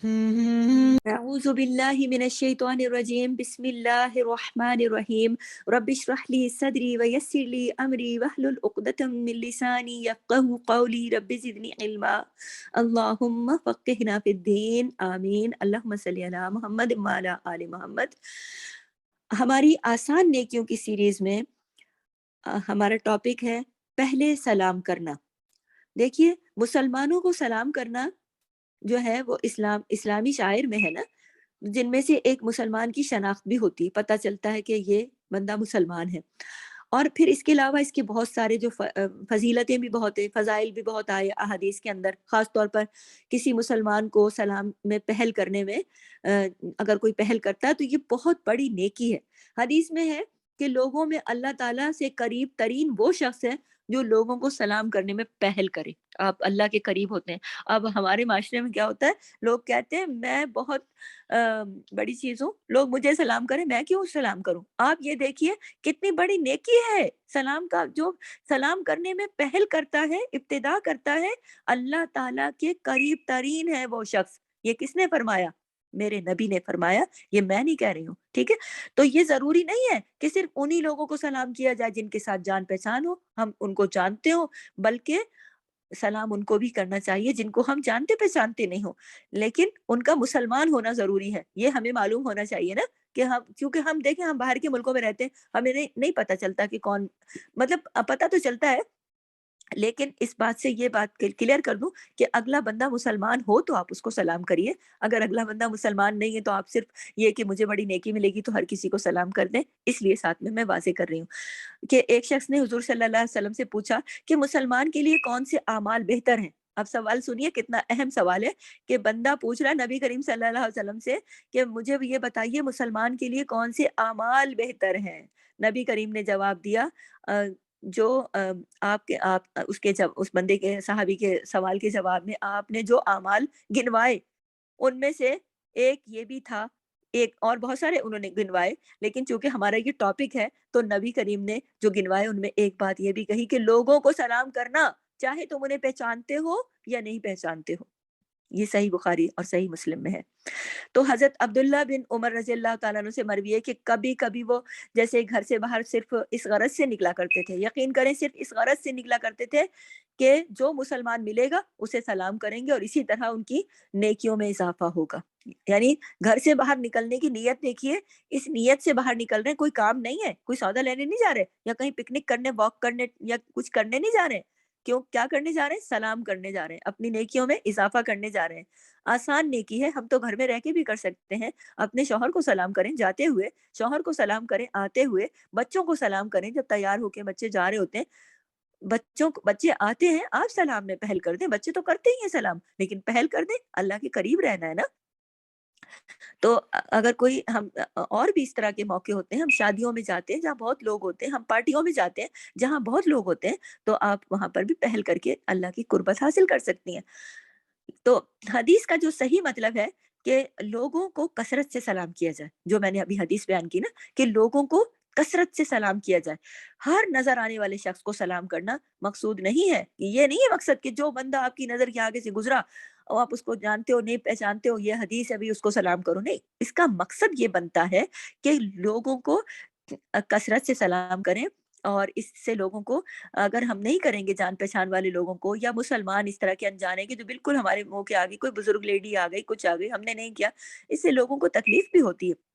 أعوذ بالله من الشيطان الرجيم بسم الله الرحمن الرحيم رب اشرح لي صدري ويسر لي أمري واحلل عقدة من لساني يفقهوا قولي رب زدني علما اللهم فقهنا في الدين آمین اللہم صلی علی محمد وعلی آل محمد۔ ہماری آسان نیکیوں کی سیریز میں ہمارا ٹاپک ہے پہلے سلام کرنا۔ دیکھیے، مسلمانوں کو سلام کرنا جو ہے وہ اسلامی شاعر میں ہے نا، جن میں سے ایک مسلمان کی شناخت بھی ہوتی ہے، پتہ چلتا ہے کہ یہ بندہ مسلمان ہے۔ اور پھر اس کے علاوہ اس کے بہت سارے جو فضیلتیں بھی بہت ہیں، فضائل بھی بہت آئے احادیث کے اندر، خاص طور پر کسی مسلمان کو سلام میں پہل کرنے میں اگر کوئی پہل کرتا ہے تو یہ بہت بڑی نیکی ہے۔ حدیث میں ہے کہ لوگوں میں اللہ تعالیٰ سے قریب ترین وہ شخص ہے جو لوگوں کو سلام کرنے میں پہل کرے۔ آپ اللہ کے قریب ہوتے ہیں۔ اب ہمارے معاشرے میں کیا ہوتا ہے، لوگ کہتے ہیں میں بہت بڑی چیز ہوں، لوگ مجھے سلام کریں، میں کیوں سلام کروں؟ آپ یہ دیکھیے کتنی بڑی نیکی ہے سلام کا۔ جو سلام کرنے میں پہل کرتا ہے، ابتدا کرتا ہے، اللہ تعالیٰ کے قریب ترین ہے وہ شخص۔ یہ کس نے فرمایا؟ میرے نبی نے فرمایا، یہ میں نہیں کہہ رہی ہوں، ٹھیک ہے؟ تو یہ ضروری نہیں ہے کہ صرف انہی لوگوں کو سلام کیا جائے جن کے ساتھ جان پہچان ہو، ہم ان کو جانتے ہو، بلکہ سلام ان کو بھی کرنا چاہیے جن کو ہم جانتے پہچانتے نہیں ہوں، لیکن ان کا مسلمان ہونا ضروری ہے۔ یہ ہمیں معلوم ہونا چاہیے نا کہ ہم، کیونکہ ہم دیکھیں ہم باہر کے ملکوں میں رہتے ہیں، ہمیں نہیں پتہ چلتا کہ کون، مطلب پتہ تو چلتا ہے، لیکن اس بات سے یہ بات کلیئر کر دوں کہ اگلا بندہ مسلمان ہو تو آپ اس کو سلام کریے، اگر اگلا بندہ مسلمان نہیں ہے تو آپ صرف یہ کہ مجھے بڑی نیکی ملے گی تو ہر کسی کو سلام کر دیں۔ اس لیے ساتھ میں واضح کر رہی ہوں کہ ایک شخص نے حضور صلی اللہ علیہ وسلم سے پوچھا کہ مسلمان کے لیے کون سے اعمال بہتر ہیں۔ اب سوال سنیے، کتنا اہم سوال ہے کہ بندہ پوچھ رہا ہے نبی کریم صلی اللہ علیہ وسلم سے کہ مجھے یہ بتائیے مسلمان کے لیے کون سے اعمال بہتر ہیں۔ نبی کریم نے جواب دیا، جو آپ اس کے اس بندے کے صحابی کے سوال کے جواب میں آپ نے جو اعمال گنوائے ان میں سے ایک یہ بھی تھا، ایک اور بہت سارے انہوں نے گنوائے، لیکن چونکہ ہمارا یہ ٹاپک ہے تو نبی کریم نے جو گنوائے ان میں ایک بات یہ بھی کہی کہ لوگوں کو سلام کرنا، چاہے تم انہیں پہچانتے ہو یا نہیں پہچانتے ہو۔ یہ صحیح بخاری اور صحیح مسلم میں ہے۔ تو حضرت عبداللہ بن عمر رضی اللہ تعالیٰ عنہ سے مروی ہے کہ کبھی کبھی وہ جیسے گھر سے باہر صرف اس غرض سے نکلا کرتے تھے، یقین کریں صرف اس غرض سے نکلا کرتے تھے کہ جو مسلمان ملے گا اسے سلام کریں گے اور اسی طرح ان کی نیکیوں میں اضافہ ہوگا۔ یعنی گھر سے باہر نکلنے کی نیت دیکھیے، اس نیت سے باہر نکل رہے ہیں، کوئی کام نہیں ہے، کوئی سودا لینے نہیں جا رہے یا کہیں پکنک کرنے، واک کرنے یا کچھ کرنے نہیں جا رہے ہیں۔ کیوں، کیا کرنے جا رہے ہیں؟ سلام کرنے جا رہے ہیں، اپنی نیکیوں میں اضافہ کرنے جا رہے ہیں۔ آسان نیکی ہے، ہم تو گھر میں رہ کے بھی کر سکتے ہیں۔ اپنے شوہر کو سلام کریں جاتے ہوئے، شوہر کو سلام کریں آتے ہوئے، بچوں کو سلام کریں جب تیار ہو کے بچے جا رہے ہوتے ہیں، بچے آتے ہیں آپ سلام میں پہل کر دیں، بچے تو کرتے ہی ہیں سلام، لیکن پہل کر دیں، اللہ کے قریب رہنا ہے نا۔ تو اگر کوئی ہم اور بھی اس طرح کے موقع ہوتے ہیں، ہم شادیوں میں جاتے ہیں جہاں بہت لوگ ہوتے ہیں، ہم پارٹیوں میں جاتے ہیں جہاں بہت لوگ ہوتے ہیں، تو آپ وہاں پر بھی پہل کر کے اللہ کی قربت حاصل کر سکتی ہیں۔ تو حدیث کا جو صحیح مطلب ہے کہ لوگوں کو کثرت سے سلام کیا جائے، جو میں نے ابھی حدیث بیان کی نا کہ لوگوں کو کثرت سے سلام کیا جائے، ہر نظر آنے والے شخص کو سلام کرنا مقصود نہیں ہے۔ یہ نہیں ہے مقصد کہ جو بندہ آپ کی نظر کے آگے سے گزرا اور آپ اس کو جانتے ہو نہیں پہچانتے ہو، یہ حدیث ہے ابھی اس کو سلام کرو، نہیں، اس کا مقصد یہ بنتا ہے کہ لوگوں کو کثرت سے سلام کریں، اور اس سے لوگوں کو، اگر ہم نہیں کریں گے جان پہچان والے لوگوں کو یا مسلمان اس طرح کے انجانے کے جو بالکل ہمارے منہ کے آگے کوئی بزرگ لیڈی آ گئی، کچھ آ گئی، ہم نے نہیں کیا، اس سے لوگوں کو تکلیف بھی ہوتی ہے۔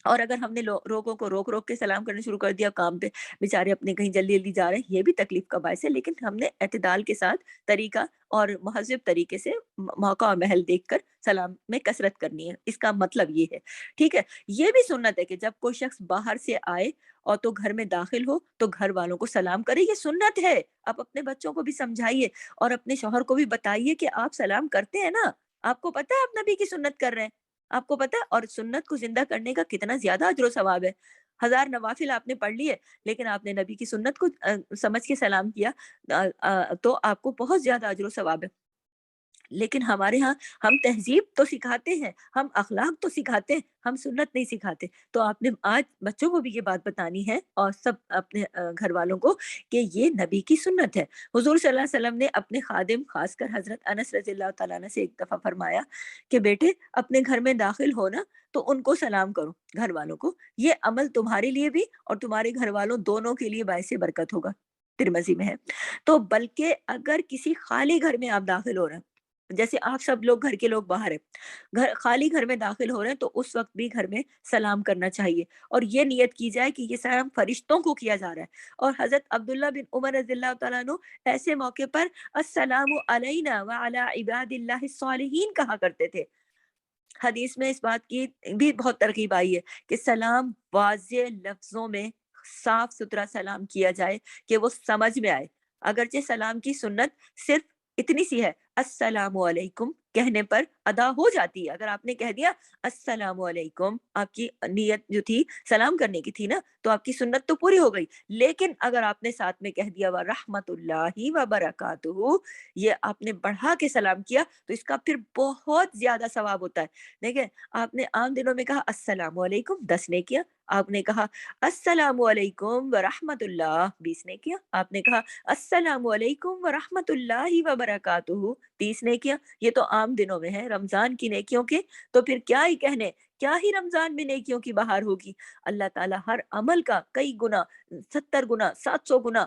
اور اگر ہم نے لوگوں کو روک روک کے سلام کرنا شروع کر دیا، کام پہ بیچارے اپنے کہیں جلدی جلدی جا رہے ہیں، یہ بھی تکلیف کا باعث ہے، لیکن ہم نے اعتدال کے ساتھ طریقہ اور مہذب طریقے سے موقع اور محل دیکھ کر سلام میں کثرت کرنی ہے، اس کا مطلب یہ ہے، ٹھیک ہے۔ یہ بھی سنت ہے کہ جب کوئی شخص باہر سے آئے اور تو گھر میں داخل ہو تو گھر والوں کو سلام کرے، یہ سنت ہے۔ آپ اپنے بچوں کو بھی سمجھائیے اور اپنے شوہر کو بھی بتائیے کہ آپ سلام کرتے ہیں نا، آپ کو پتہ ہے آپ نبی کی سنت کر رہے ہیں، آپ کو پتہ ہے، اور سنت کو زندہ کرنے کا کتنا زیادہ اجر و ثواب ہے۔ ہزار نوافل آپ نے پڑھ لیے لیکن آپ نے نبی کی سنت کو سمجھ کے سلام کیا، تو آپ کو بہت زیادہ اجر و ثواب ہے۔ لیکن ہمارے ہاں ہم تہذیب تو سکھاتے ہیں، ہم اخلاق تو سکھاتے ہیں، ہم سنت نہیں سکھاتے۔ تو آپ نے آج بچوں کو بھی یہ بات بتانی ہے اور سب اپنے گھر والوں کو کہ یہ نبی کی سنت ہے۔ حضور صلی اللہ علیہ وسلم نے اپنے خادم خاص کر حضرت انس رضی اللہ تعالیٰ عنہ سے ایک دفعہ فرمایا کہ بیٹے اپنے گھر میں داخل ہونا تو ان کو سلام کرو، گھر والوں کو، یہ عمل تمہارے لیے بھی اور تمہارے گھر والوں دونوں کے لیے باعث برکت ہوگا۔ ترمذی میں ہے۔ تو بلکہ اگر کسی خالی گھر میں آپ داخل ہو رہے ہیں، جیسے آپ سب لوگ گھر کے لوگ باہر ہیں، خالی گھر میں داخل ہو رہے ہیں، تو اس وقت بھی گھر میں سلام کرنا چاہیے اور یہ نیت کی جائے کہ یہ سلام فرشتوں کو کیا جا رہا ہے۔ اور حضرت عبداللہ بن عمر رضی اللہ تعالیٰ عنہ ایسے موقع پر السلام علینا وعلی عباد اللہ الصالحین کہا کرتے تھے۔ حدیث میں اس بات کی بھی بہت ترغیب آئی ہے کہ سلام واضح لفظوں میں صاف ستھرا سلام کیا جائے کہ وہ سمجھ میں آئے۔ اگرچہ سلام کی سنت صرف اتنی سی ہے، السلام علیکم کہنے پر ادا ہو جاتی ہے۔ اگر آپ نے کہہ دیا السلام علیکم، آپ کی نیت جو تھی سلام کرنے کی تھی نا، تو آپ کی سنت تو پوری ہو گئی۔ لیکن اگر آپ نے ساتھ میں کہہ دیا ورحمۃ اللہ وبرکاتہ، یہ آپ نے بڑھا کے سلام کیا، تو اس کا پھر بہت زیادہ ثواب ہوتا ہے۔ دیکھیں، آپ نے عام دنوں میں کہا السلام علیکم 10 نے کیا، آپ نے کہا السلام علیکم ورحمۃ اللہ 20 نے کیا، آپ نے کہا السلام علیکم ورحمۃ اللہ وبرکاتہ 30 نے کیا۔ یہ تو عام دنوں میں ہے، رمضان کی نیکیوں کے تو پھر کیا ہی کہنے، کیا ہی رمضان میں نیکیوں کی بہار ہوگی۔ اللہ تعالیٰ ہر عمل کا کئی گنا، 70 گنا، 700 گنا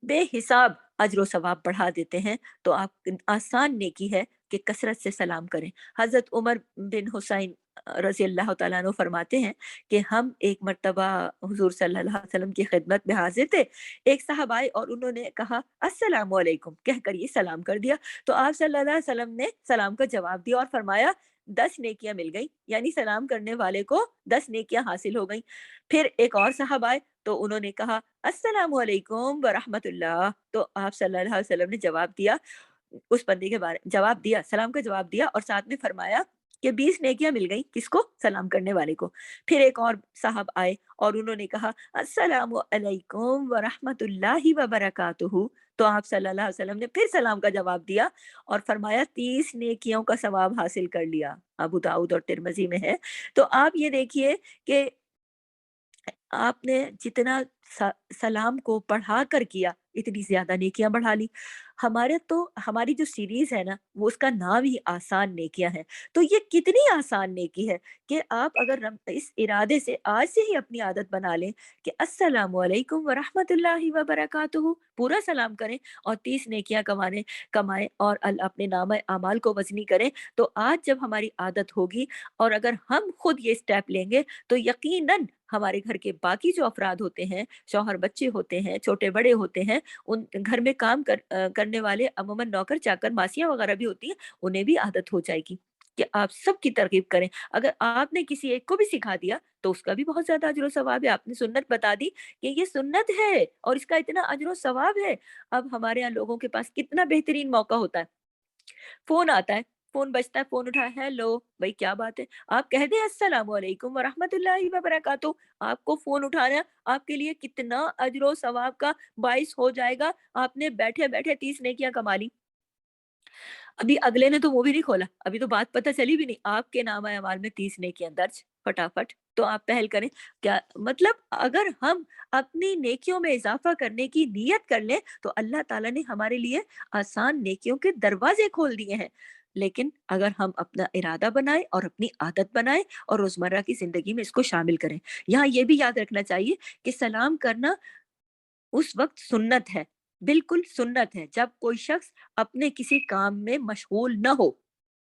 بے حساب اجر و ثواب بڑھا دیتے ہیں۔ تو آپ آسان نیکی ہے کہ کثرت سے سلام کریں۔ حضرت عمر بن حسین رضی اللہ تعالیٰ عنہ فرماتے ہیں کہ ہم ایک مرتبہ حضور صلی اللہ علیہ وسلم کی خدمت میں حاضر تھے، ایک صاحب آئے اور انہوں نے کہا السلام علیکم کہہ کر یہ سلام کر دیا، تو آپ صلی اللہ علیہ وسلم نے سلام کا جواب دیا اور فرمایا 10 نیکیاں مل گئیں، یعنی سلام کرنے والے کو 10 نیکیاں حاصل ہو گئیں۔ پھر ایک اور صاحب آئے تو انہوں نے کہا السلام علیکم ورحمۃ اللہ، تو آپ صلی اللہ علیہ وسلم نے جواب دیا، اس بندے کے بارے جواب دیا، سلام کا جواب دیا اور ساتھ میں فرمایا کہ 20 نیکیاں مل گئیں، کس کو؟ سلام کرنے والے کو۔ پھر ایک اور صاحب آئے اور انہوں نے کہا السلام علیکم ورحمۃ اللہ وبرکاتہ، تو آپ صلی اللہ علیہ وسلم نے پھر سلام کا جواب دیا اور فرمایا 30 نیکیوں کا ثواب حاصل کر لیا۔ ابو داؤد اور ترمذی میں ہے۔ تو آپ یہ دیکھیے کہ آپ نے جتنا سلام کو پڑھا کر کیا، اتنی زیادہ نیکیاں بڑھا لی۔ ہماری جو سیریز ہے نا، وہ اس کا نام ہی آسان نیکیاں ہے۔ تو یہ کتنی آسان نیکی ہے کہ آپ اگر اس ارادے سے آج سے ہی اپنی عادت بنا لیں کہ السلام علیکم ورحمۃ اللہ وبرکاتہ پورا سلام کریں اور 30 نیکیاں کمائیں اور اپنے نامہ اعمال کو وزنی کریں، تو آج جب ہماری عادت ہوگی اور اگر ہم خود یہ سٹیپ لیں گے تو یقیناً ہمارے گھر کے باقی جو افراد ہوتے ہیں، شوہر بچے ہوتے ہیں، چھوٹے بڑے ہوتے ہیں، ان گھر میں کام کرنے والے عموماً نوکر چاکر ماسیاں وغیرہ بھی ہوتی ہیں، انہیں بھی عادت ہو جائے گی کہ آپ سب کی ترغیب کریں۔ اگر آپ نے کسی ایک کو بھی سکھا دیا تو اس کا بھی بہت زیادہ اجر و ثواب ہے۔ آپ نے سنت بتا دی کہ یہ سنت ہے اور اس کا اتنا اجر و ثواب ہے۔ اب ہمارے یہاں لوگوں کے پاس کتنا بہترین موقع ہوتا ہے، فون آتا ہے، فون بجتا ہے، فون اٹھایا، ہیلو بھائی کیا بات ہے، آپ کہہ دیں السلام علیکم ورحمۃ اللہ وبرکاتہ، آپ کو فون اٹھانا آپ کے لیے کتنا اجر و ثواب کا باعث ہو جائے گا۔ آپ نے بیٹھے بیٹھے 30 نیکیاں کما لی۔ ابھی اگلے نے تو وہ بھی نہیں کھولا، ابھی تو بات پتہ چلی بھی نہیں، آپ کے نامہ اعمال میں 30 نیکیاں درج فٹافٹ۔ تو آپ پہل کریں، کیا مطلب اگر ہم اپنی نیکیوں میں اضافہ کرنے کی نیت کر لیں تو اللہ تعالیٰ نے ہمارے لیے آسان نیکیوں کے دروازے کھول دیے ہیں۔ لیکن اگر ہم اپنا ارادہ بنائیں اور اپنی عادت بنائیں اور روزمرہ کی زندگی میں اس کو شامل کریں۔ یہاں یہ بھی یاد رکھنا چاہیے کہ سلام کرنا اس وقت سنت ہے، بالکل سنت ہے جب کوئی شخص اپنے کسی کام میں مشغول نہ ہو۔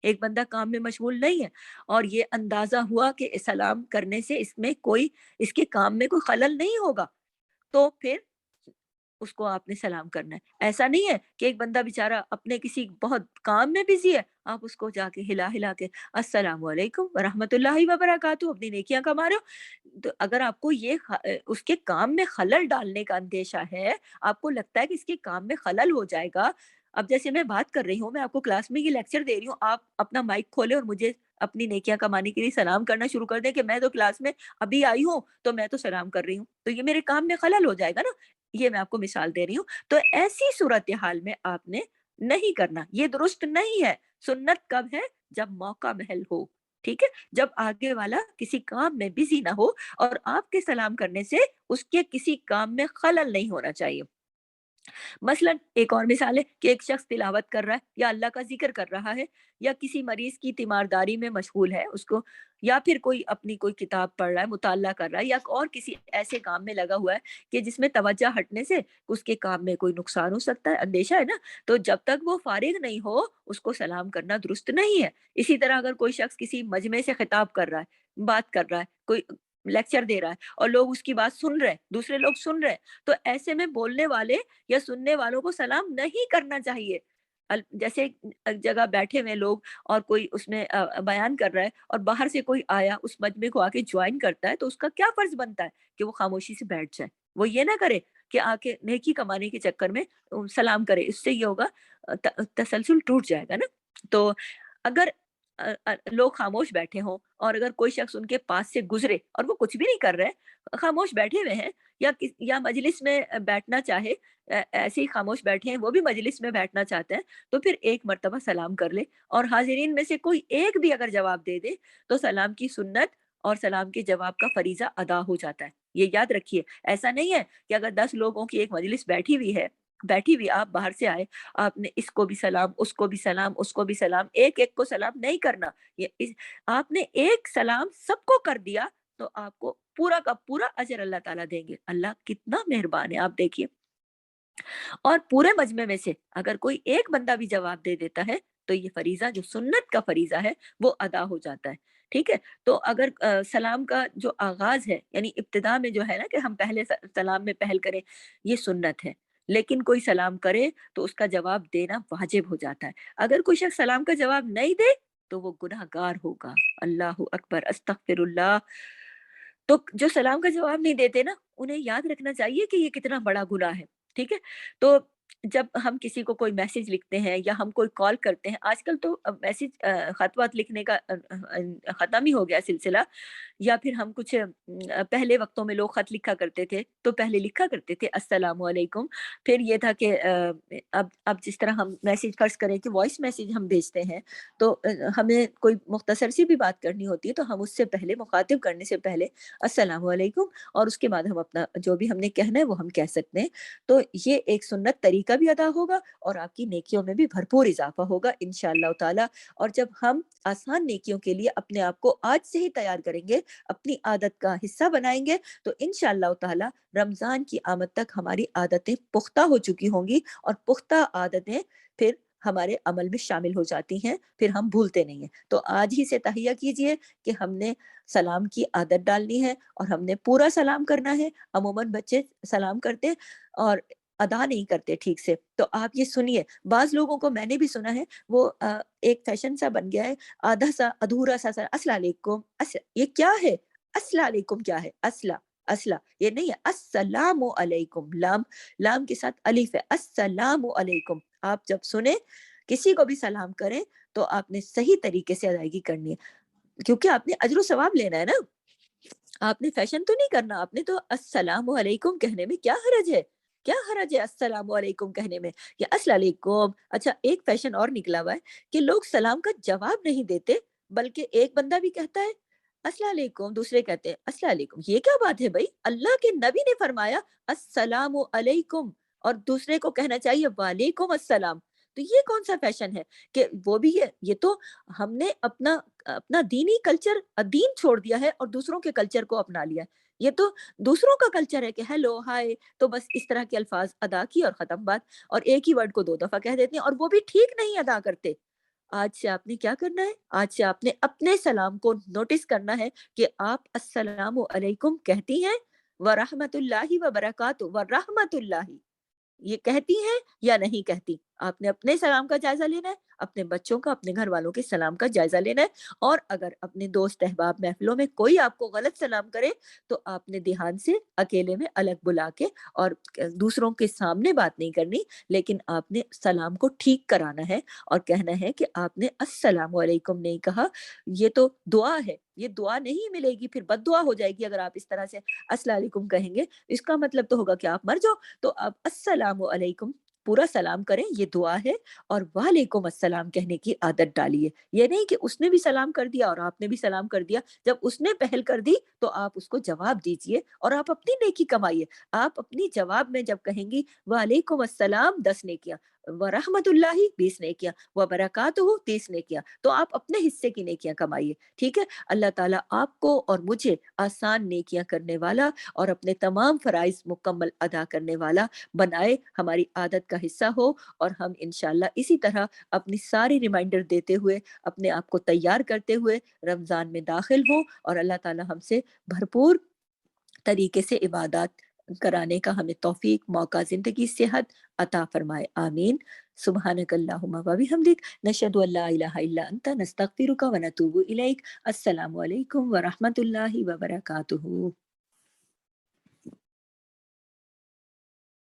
ایک بندہ کام میں مشغول نہیں ہے اور یہ اندازہ ہوا کہ سلام کرنے سے اس کے کام میں کوئی خلل نہیں ہوگا، تو پھر اس کو آپ نے سلام کرنا ہے۔ ایسا نہیں ہے کہ ایک بندہ بیچارہ اپنے کسی بہت کام میں بزی ہے، آپ اس کو جا کے ہلا ہلا کے السلام علیکم ورحمۃ اللہ وبرکاتہ اپنی نیکیاں کما رہے ہو۔ تو اگر آپ کو اس کے کام میں خلل ڈالنے کا اندیشہ ہے، آپ کو لگتا ہے کہ اس کے کام میں خلل ہو جائے گا، اب جیسے میں بات کر رہی ہوں، میں آپ کو کلاس میں یہ لیکچر دے رہی ہوں، آپ اپنا مائک کھولے اور مجھے اپنی نیکیاں کمانے کے لیے سلام کرنا شروع کر دیں کہ میں تو کلاس میں ابھی آئی ہوں تو میں تو سلام کر رہی ہوں، تو یہ میرے کام میں خلل ہو جائے گا نا۔ یہ میں آپ کو مثال دے رہی ہوں۔ تو ایسی صورتحال میں آپ نے نہیں کرنا، یہ درست نہیں ہے. سنت کب ہے؟ جب موقع محل ہو. ٹھیک ہے، جب آگے والا کسی کام میں بزی نہ ہو اور آپ کے سلام کرنے سے اس کے کسی کام میں خلل نہیں ہونا چاہیے. مثلاً ایک اور مثال ہے کہ ایک شخص تلاوت کر رہا ہے یا اللہ کا ذکر کر رہا ہے یا کسی مریض کی تیمارداری میں مشغول ہے اس کو، یا پھر کوئی اپنی کوئی کتاب پڑھ رہا ہے، مطالعہ کر رہا ہے، یا اور کسی ایسے کام میں لگا ہوا ہے کہ جس میں توجہ ہٹنے سے اس کے کام میں کوئی نقصان ہو سکتا ہے، اندیشہ ہے نا. تو جب تک وہ فارغ نہیں ہو اس کو سلام کرنا درست نہیں ہے. اسی طرح اگر کوئی شخص کسی مجمع سے خطاب کر رہا ہے، بات کر رہا ہے، کوئی لیکچر دے رہا ہے اور لوگ اس کی بات سن رہے ہیں، دوسرے لوگ سن رہے ہیں، تو ایسے میں بولنے والے یا سننے والوں کو سلام نہیں کرنا چاہیے. جیسے ایک جگہ بیٹھے ہوئے لوگ اور کوئی اس میں بیان کر رہا ہے اور باہر سے کوئی آیا اس مجمع کو آ کے جوائن کرتا ہے، تو اس کا کیا فرض بنتا ہے کہ وہ خاموشی سے بیٹھ جائے. وہ یہ نہ کرے کہ آ کے نیکی کمانے کے چکر میں سلام کرے، اس سے یہ ہوگا تسلسل ٹوٹ جائے گا نا. تو اگر لوگ خاموش بیٹھے ہوں اور اگر کوئی شخص ان کے پاس سے گزرے اور وہ کچھ بھی نہیں کر رہے، خاموش بیٹھے ہوئے ہیں، یا مجلس میں بیٹھنا چاہے، ایسے ہی خاموش بیٹھے ہیں، وہ بھی مجلس میں بیٹھنا چاہتے ہیں، تو پھر ایک مرتبہ سلام کر لے اور حاضرین میں سے کوئی ایک بھی اگر جواب دے دے تو سلام کی سنت اور سلام کے جواب کا فریضہ ادا ہو جاتا ہے. یہ یاد رکھیے، ایسا نہیں ہے کہ اگر 10 لوگوں کی ایک مجلس بیٹھی ہوئی آپ باہر سے آئے، آپ نے اس کو بھی سلام، اس کو بھی سلام، اس کو بھی سلام، ایک ایک کو سلام نہیں کرنا. آپ نے ایک سلام سب کو کر دیا تو آپ کو پورا کا پورا اجر اللہ تعالیٰ دیں گے. اللہ کتنا مہربان ہے، آپ دیکھیے. اور پورے مجمع میں سے اگر کوئی ایک بندہ بھی جواب دے دیتا ہے تو یہ فریضہ جو سنت کا فریضہ ہے وہ ادا ہو جاتا ہے. ٹھیک ہے، تو اگر سلام کا جو آغاز ہے، یعنی ابتدا میں جو ہے نا کہ ہم پہلے سلام میں پہل کریں، یہ سنت ہے. لیکن کوئی سلام کرے تو اس کا جواب دینا واجب ہو جاتا ہے. اگر کوئی شخص سلام کا جواب نہیں دے تو وہ گناہ گار ہوگا. اللہ اکبر، استغفر اللہ. تو جو سلام کا جواب نہیں دیتے نا، انہیں یاد رکھنا چاہیے کہ یہ کتنا بڑا گناہ ہے. ٹھیک ہے، تو جب ہم کسی کو کوئی میسج لکھتے ہیں یا ہم کوئی کال کرتے ہیں، آج کل تو میسج خط وط لکھنے کا ختم ہی ہو گیا سلسلہ. یا پھر ہم کچھ پہلے وقتوں میں لوگ خط لکھا کرتے تھے تو پہلے لکھا کرتے تھے السلام علیکم. پھر یہ تھا کہ اب جس طرح ہم میسج فرض کریں کہ وائس میسج ہم بھیجتے ہیں، تو ہمیں کوئی مختصر سی بھی بات کرنی ہوتی ہے تو ہم اس سے پہلے مخاطب کرنے سے پہلے السلام علیکم، اور اس کے بعد ہم اپنا جو بھی ہم نے کہنا ہے وہ ہم کہہ سکتے ہیں. تو یہ ایک سنت طریقہ بھی ادا ہوگا اور آپ کی نیکیوں میں بھی بھرپور اضافہ ہوگا انشاءاللہ تعالی. اور جب ہم آسان نیکیوں کے لیے اپنے آپ کو آج سے ہی تیار کریں گے، اپنی عادت کا حصہ بنائیں گے، تو انشاءاللہ تعالی رمضان کی آمد تک ہماری عادتیں پختہ ہو چکی ہوں گی، اور پختہ عادتیں پھر ہمارے عمل میں شامل ہو جاتی ہیں، پھر ہم بھولتے نہیں ہیں. تو آج ہی سے تہیہ کیجئے کہ ہم نے سلام کی عادت ڈالنی ہے اور ہم نے پورا سلام کرنا ہے. عموماً بچے سلام کرتے اور ادا نہیں کرتے ٹھیک سے. تو آپ یہ سنیے، بعض لوگوں کو میں نے بھی سنا ہے، وہ ایک فیشن سا بن گیا ہے، آدھا سا ادھورا سا السلام علیکم. یہ کیا ہے؟ السلام علیکم کیا ہے؟ اسلا یہ نہیں ہے، السلام علیکم، لام کے ساتھ الف ہے. السلام علیکم. آپ جب سنیں کسی کو بھی سلام کریں تو آپ نے صحیح طریقے سے ادائیگی کرنی ہے، کیونکہ آپ نے اجر و ثواب لینا ہے نا. آپ نے فیشن تو نہیں کرنا، آپ نے تو السلام علیکم کہنے میں کیا حرج ہے؟ کیا حرج ہے السلام علیکم کہنے میں یا السلام علیکم؟ اچھا، ایک فیشن اور نکلا ہوا ہے کہ لوگ سلام کا جواب نہیں دیتے، بلکہ ایک بندہ بھی کہتا ہے السلام علیکم، دوسرے کہتے ہیں السلام علیکم. یہ کیا بات ہے بھائی؟ اللہ کے نبی نے فرمایا السلام علیکم، اور دوسرے کو کہنا چاہیے وعلیکم السلام. تو یہ کون سا فیشن ہے کہ وہ بھی ہے؟ یہ تو ہم نے اپنا دینی کلچر، دین چھوڑ دیا ہے اور دوسروں کے کلچر کو اپنا لیا. یہ تو دوسروں کا کلچر ہے کہ ہیلو ہائے، تو بس اس طرح کے الفاظ ادا کی اور ختم بات. اور ایک ہی ورڈ کو 2 دفعہ کہہ دیتے ہیں اور وہ بھی ٹھیک نہیں ادا کرتے. آج سے آپ نے کیا کرنا ہے؟ آج سے آپ نے اپنے سلام کو نوٹس کرنا ہے کہ آپ السلام علیکم کہتی ہیں ورحمت اللہ وبرکاتہ، ورحمت اللہ یہ کہتی ہیں یا نہیں کہتی. آپ نے اپنے سلام کا جائزہ لینا ہے، اپنے بچوں کا، اپنے گھر والوں کے سلام کا جائزہ لینا ہے. اور اگر اپنے دوست احباب محفلوں میں کوئی آپ کو غلط سلام کرے تو آپ نے دھیان سے اکیلے میں الگ بلا کے، اور دوسروں کے سامنے بات نہیں کرنی، لیکن آپ نے سلام کو ٹھیک کرانا ہے اور کہنا ہے کہ آپ نے السلام علیکم نہیں کہا. یہ تو دعا ہے، یہ دعا نہیں ملے گی، پھر بد دعا ہو جائے گی اگر آپ اس طرح سے السلام علیکم کہیں گے. اس کا مطلب تو ہوگا کہ آپ مر جاؤ. تو آپ السلام علیکم پورا سلام کریں، یہ دعا ہے، اور وعلیکم السلام کہنے کی عادت ڈالیے۔ یہ نہیں کہ اس نے بھی سلام کر دیا اور آپ نے بھی سلام کر دیا، جب اس نے پہل کر دی تو آپ اس کو جواب دیجئے اور آپ اپنی نیکی کمائیے۔ آپ اپنی جواب میں جب کہیں گی وعلیکم السلام 10 نیکیاں، ورحمت اللہ 20 نیکیاں، وبرکاتہ 30 نیکیاں، تو آپ اپنے حصے کی نیکیاں کمائیے، ٹھیک ہے؟ اللہ تعالیٰ آپ کو اور مجھے آسان نیکیاں کرنے والا اور اپنے تمام فرائض مکمل ادا کرنے والا بنائے، ہماری عادت کا حصہ ہو، اور ہم انشاءاللہ اسی طرح اپنی ساری ریمائنڈر دیتے ہوئے، اپنے آپ کو تیار کرتے ہوئے رمضان میں داخل ہوں، اور اللہ تعالیٰ ہم سے بھرپور طریقے سے عبادات کرانے کا ہمیں توفیق، موقع، زندگی، صحت عطا فرمائے، آمین۔ سبحانک اللہم و بحمدک، نشہد ان لا الہ الا انت، نستغفرک و نتوب الیک۔ السلام علیکم ورحمۃ اللہ وبرکاتہ۔